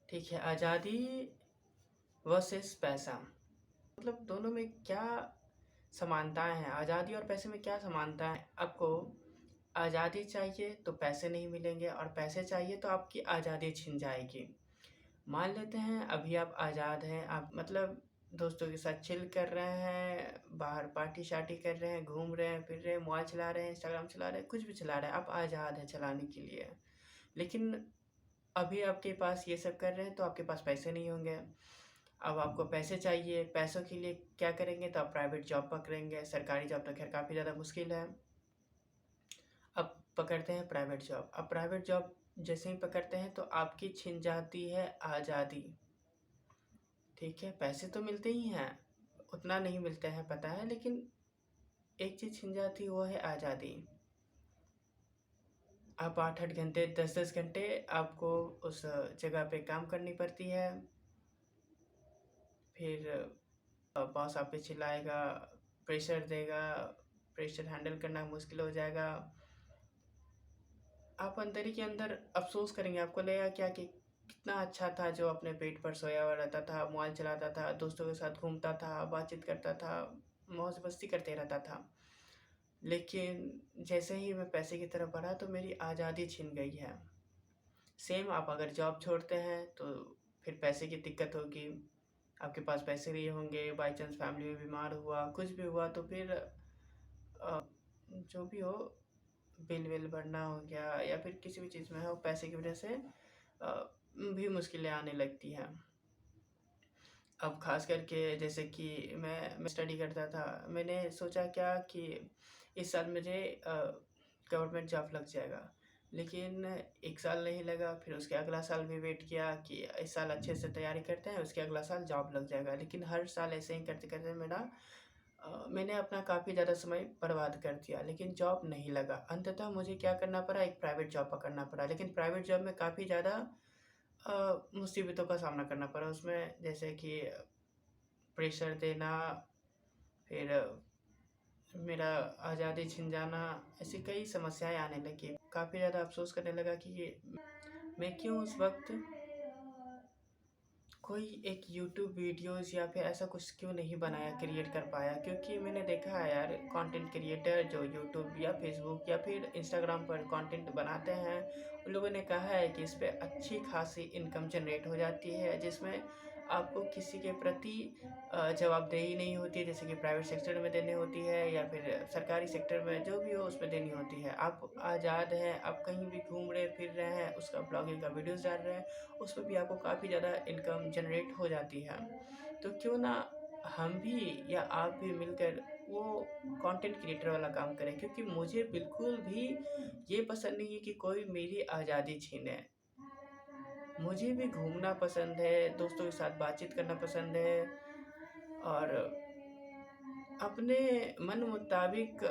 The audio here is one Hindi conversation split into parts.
ठीक है, आज़ादी वर्सेस पैसा, मतलब दोनों में क्या समानताएँ हैं? आज़ादी और पैसे में क्या समानता है? आपको आज़ादी चाहिए तो पैसे नहीं मिलेंगे और पैसे चाहिए तो आपकी आज़ादी छिन जाएगी। मान लेते हैं अभी आप आज़ाद हैं, आप मतलब दोस्तों के साथ चिल कर रहे हैं, बाहर पार्टी-शार्टी कर रहे हैं, घूम रहे हैं, फिर रहे हैं, मोबाइल चला रहे हैं, इंस्टाग्राम चला रहे हैं, कुछ भी चला रहे हैं, आप आज़ाद हैं चलाने के लिए। लेकिन अभी आपके पास ये सब कर रहे हैं तो आपके पास पैसे नहीं होंगे। अब आपको पैसे चाहिए, पैसों के लिए क्या करेंगे? तो आप प्राइवेट जॉब पकड़ेंगे, सरकारी जॉब तो ख़ैर काफ़ी ज़्यादा मुश्किल है। अब पकड़ते हैं प्राइवेट जॉब। अब प्राइवेट जॉब जैसे ही पकड़ते हैं तो आपकी छिन जाती है आज़ादी। ठीक है, पैसे तो मिलते ही हैं, उतना नहीं मिलते हैं पता है, लेकिन एक चीज़ छिन जाती है वो है आज़ादी। आप 8-8 घंटे 10-10 घंटे आपको उस जगह पे काम करनी पड़ती है। फिर बॉस आप पे चिल्लाएगा, प्रेशर देगा, प्रेशर हैंडल करना मुश्किल हो जाएगा। आप अंदर ही के अंदर अफ़सोस करेंगे, आपको लगेगा क्या कि कितना अच्छा था जो अपने बेड पर सोया हुआ रहता था, मोबाइल चलाता था, दोस्तों के साथ घूमता था, बातचीत करता था, मौज-मस्ती करते रहता था। लेकिन जैसे ही मैं पैसे की तरफ बढ़ा तो मेरी आज़ादी छिन गई है। सेम आप अगर जॉब छोड़ते हैं तो फिर पैसे की दिक्कत होगी, आपके पास पैसे नहीं होंगे, बाई चांस फैमिली में बीमार हुआ, कुछ भी हुआ तो फिर जो भी हो बिल-विल भरना हो गया या फिर किसी भी चीज़ में हो पैसे की वजह से भी मुश्किलें आने लगती हैं। अब ख़ास करके जैसे कि मैं स्टडी करता था, मैंने सोचा क्या कि इस साल मुझे गवर्नमेंट जॉब लग जाएगा। लेकिन 1 साल नहीं लगा, फिर उसके अगला साल भी वेट किया कि इस साल अच्छे से तैयारी करते हैं, उसके अगला साल जॉब लग जाएगा। लेकिन हर साल ऐसे ही करते-करते मैंने अपना काफ़ी ज़्यादा समय बर्बाद कर दिया, लेकिन जॉब नहीं लगा। अंततः मुझे क्या करना पड़ा, एक प्राइवेट जॉब पकड़ना पड़ा। लेकिन प्राइवेट जॉब में काफ़ी ज़्यादा मुसीबतों का सामना करना पड़ा। उसमें जैसे कि प्रेशर देना, फिर मेरा आज़ादी छिन जाना, ऐसी कई समस्याएँ आने लगी। काफ़ी ज़्यादा अफ़सोस करने लगा कि ये मैं क्यों उस वक़्त कोई एक यूट्यूब वीडियोज़ या फिर ऐसा कुछ क्यों नहीं बनाया, क्रिएट कर पाया? क्योंकि मैंने देखा है यार कंटेंट क्रिएटर जो यूट्यूब या फ़ेसबुक या फिर इंस्टाग्राम पर कंटेंट बनाते हैं, उन लोगों ने कहा है कि इस पे अच्छी खासी इनकम जनरेट हो जाती है, जिसमें आपको किसी के प्रति जवाबदेही नहीं होती है, जैसे कि प्राइवेट सेक्टर में देनी होती है या फिर सरकारी सेक्टर में जो भी हो उसमें देनी होती है। आप आज़ाद हैं, आप कहीं भी घूम रहे फिर रहे हैं, उसका ब्लॉगिंग का वीडियोज़ डाल रहे हैं, उसमें भी आपको काफ़ी ज़्यादा इनकम जनरेट हो जाती है। तो क्यों ना हम भी या आप भी मिलकर वो कंटेंट क्रिएटर वाला काम करें, क्योंकि मुझे बिल्कुल भी ये पसंद नहीं है कि कोई मेरी आज़ादी छीने। मुझे भी घूमना पसंद है, दोस्तों के साथ बातचीत करना पसंद है और अपने मन मुताबिक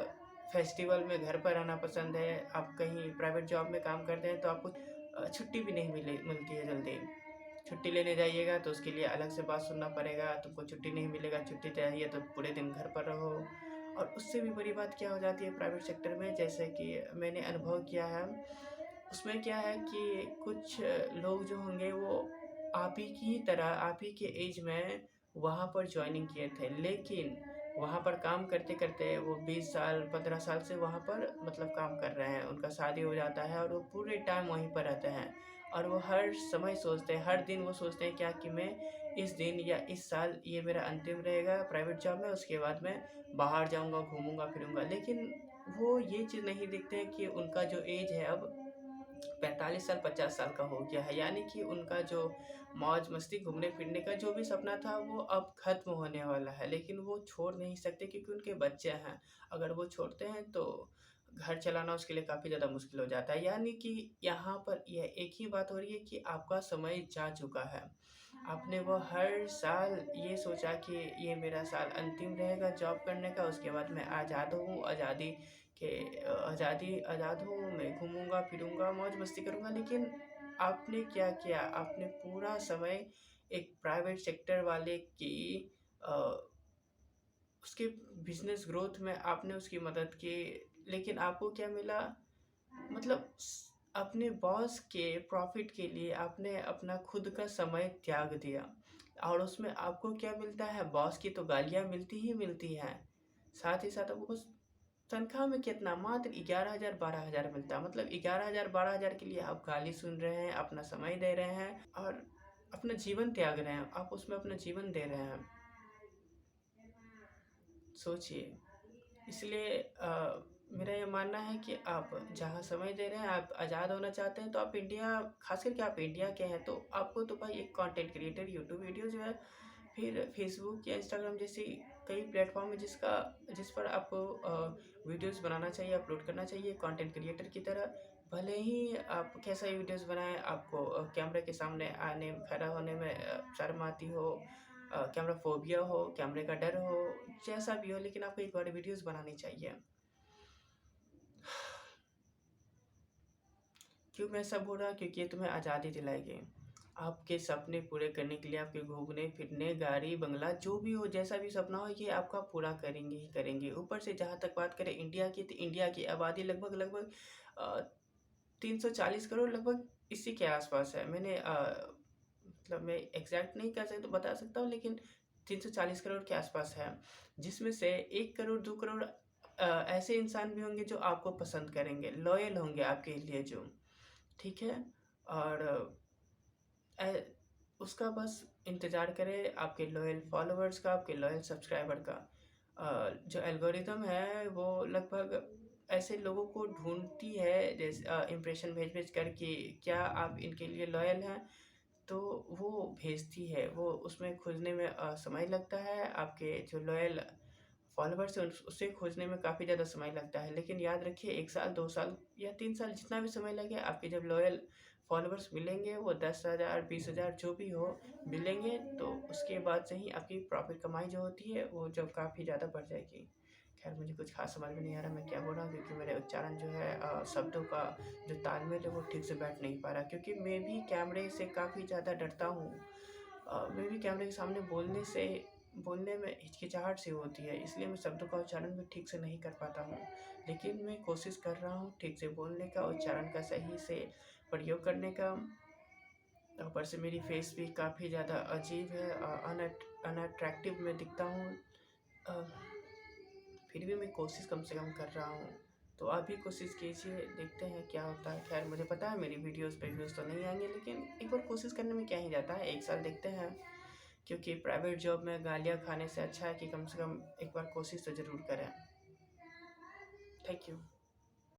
फेस्टिवल में घर पर रहना पसंद है। आप कहीं प्राइवेट जॉब में काम करते हैं तो आपको छुट्टी भी नहीं मिलती है जल्दी। छुट्टी लेने जाइएगा तो उसके लिए अलग से बात सुनना पड़ेगा, तुमको छुट्टी नहीं मिलेगा, छुट्टी चाहिए तो पूरे दिन घर पर रहो। और उससे भी बड़ी बात क्या हो जाती है प्राइवेट सेक्टर में, जैसे कि मैंने अनुभव किया है, उसमें क्या है कि कुछ लोग जो होंगे वो आप ही की तरह, आप ही के ऐज में वहाँ पर जॉइनिंग किए थे। लेकिन वहाँ पर काम करते-करते वो 20 साल, 15 साल से वहाँ पर मतलब काम कर रहे हैं। उनका शादी हो जाता है और वो पूरे टाइम वहीं पर रहते हैं। और वो हर समय सोचते हैं, हर दिन वो सोचते हैं क्या कि मैं इस दिन या इस साल ये मेरा अंतिम रहेगा प्राइवेट जॉब में, उसके बाद मैं बाहर जाऊँगा, घूमूँगा-फिरूँगा। लेकिन वो ये चीज़ नहीं देखते हैं कि उनका जो ऐज है अब 45 साल 50 साल का हो गया है, यानी कि उनका जो मौज-मस्ती घूमने-फिरने का जो भी सपना था वो अब ख़त्म होने वाला है। लेकिन वो छोड़ नहीं सकते क्योंकि उनके बच्चे हैं। अगर वो छोड़ते हैं तो घर चलाना उसके लिए काफ़ी ज़्यादा मुश्किल हो जाता है। यानी कि यहाँ पर यह एक ही बात हो रही है कि आपका समय जा चुका है। आपने वो हर साल ये सोचा कि ये मेरा साल अंतिम रहेगा जॉब करने का, उसके बाद मैं आज़ाद हूँ, आज़ाद हूँ, मैं घूमूँगा-फिरूँगा, मौज-मस्ती करूँगा। लेकिन आपने क्या किया? आपने पूरा समय एक प्राइवेट सेक्टर वाले की अ, उसके बिज़नेस ग्रोथ में आपने उसकी मदद की, लेकिन आपको क्या मिला? मतलब अपने बॉस के प्रॉफ़िट के लिए आपने अपना खुद का समय त्याग दिया और उसमें आपको क्या मिलता है? बॉस की तो गालियाँ मिलती ही मिलती हैं। साथ ही साथ आपको तनख्वाह में कितना मात्र 11,000 12,000 मिलता है। मतलब 11,000 12,000 के लिए आप गाली सुन रहे हैं, अपना समय दे रहे हैं और अपना जीवन त्याग रहे हैं। आप उसमें अपना जीवन दे रहे हैं। सोचिए। इसलिए मेरा ये मानना है कि आप जहाँ समय दे रहे हैं, आप आज़ाद होना चाहते हैं, तो आप इंडिया, ख़ास करके आप इंडिया के हैं, तो आपको तो भाई एक कंटेंट क्रिएटर यूट्यूब वीडियो जो है, फिर फेसबुक या इंस्टाग्राम जैसी कई प्लेटफॉर्म है जिस पर आपको वीडियोस बनाना चाहिए, अपलोड करना चाहिए कंटेंट क्रिएटर की तरह। भले ही आप कैसा ही वीडियोस बनाएं, आपको कैमरे के सामने आने खड़ा होने में शर्म आती हो, कैमरा फोबिया हो, कैमरे का डर हो, जैसा भी हो, लेकिन आपको एक बार वीडियोस बनानी चाहिए। क्यों मैं ऐसा बोल रहा हूँ? क्योंकि ये तुम्हें आज़ादी दिलाएगी। आपके सपने पूरे करने के लिए आपके घूमने-फिरने, गाड़ी, बंगला जो भी हो, जैसा भी सपना हो, ये आपका पूरा करेंगे ही करेंगे। ऊपर से जहाँ तक बात करें इंडिया की, तो इंडिया की आबादी लगभग अ, 340 करोड़ लगभग इसी के आस-पास है। मतलब मैं एग्ज़ैक्ट नहीं कह सकता, बता सकता हूँ, लेकिन 340 करोड़ के आस-पास है। जिसमें से 1 करोड़ 2 करोड़ ऐसे इंसान भी होंगे जो आपको पसंद करेंगे, लॉयल होंगे आपके लिए जो, ठीक है? और ए उसका बस इंतज़ार करें आपके लॉयल फॉलोवर्स का, आपके लॉयल सब्सक्राइबर का। जो एल्गोरिदम है वो लगभग ऐसे लोगों को ढूँढती है, जैसे इम्प्रेशन भेज-भेज कर कि क्या आप इनके लिए लॉयल हैं? तो वो भेजती है, वो उसमें खोजने में समय लगता है। आपके जो लॉयल फॉलोवर्स हैं उसे खोजने में काफ़ी ज़्यादा समय लगता है। लेकिन याद रखिए 1 साल, 2 साल या 3 साल जितना भी समय लगे, आपके जब लॉयल फॉलोवर्स मिलेंगे, वो 10,000 20,000 जो भी हो मिलेंगे, तो उसके बाद से ही आपकी प्रॉफ़िट कमाई जो होती है वो जो काफ़ी ज़्यादा बढ़ जाएगी। ख़ैर मुझे कुछ ख़ास समझ में नहीं आ रहा मैं क्या बोल रहा हूँ, क्योंकि मेरे उच्चारण जो है शब्दों का जो तालमेल है वो ठीक से बैठ नहीं पा रहा, क्योंकि मैं भी कैमरे से काफ़ी ज़्यादा डरता हूँ। मैं भी कैमरे के सामने बोलने में हिचकिचाहट सी होती है, इसलिए मैं शब्दों का उच्चारण भी ठीक से नहीं कर पाता हूँ। लेकिन मैं कोशिश कर रहा हूँ ठीक से बोलने का, उच्चारण का सही से प्रयोग करने का। ऊपर से मेरी फेस भी काफ़ी ज़्यादा अजीब है, अनअट्रैक्टिव मैं दिखता हूँ। अ, फिर भी मैं कोशिश कम से कम कर रहा हूँ। तो आप भी कोशिश कीजिए, देखते हैं क्या होता है। ख़ैर मुझे पता है मेरी वीडियोज़ पे व्यूज़ तो नहीं आएँगे, लेकिन एक बार कोशिश करने में क्या ही जाता है, 1 साल देखते हैं। क्योंकि प्राइवेट जॉब में गालियाँ खाने से अच्छा है कि कम से कम एक बार कोशिश तो ज़रूर करें। Thank you.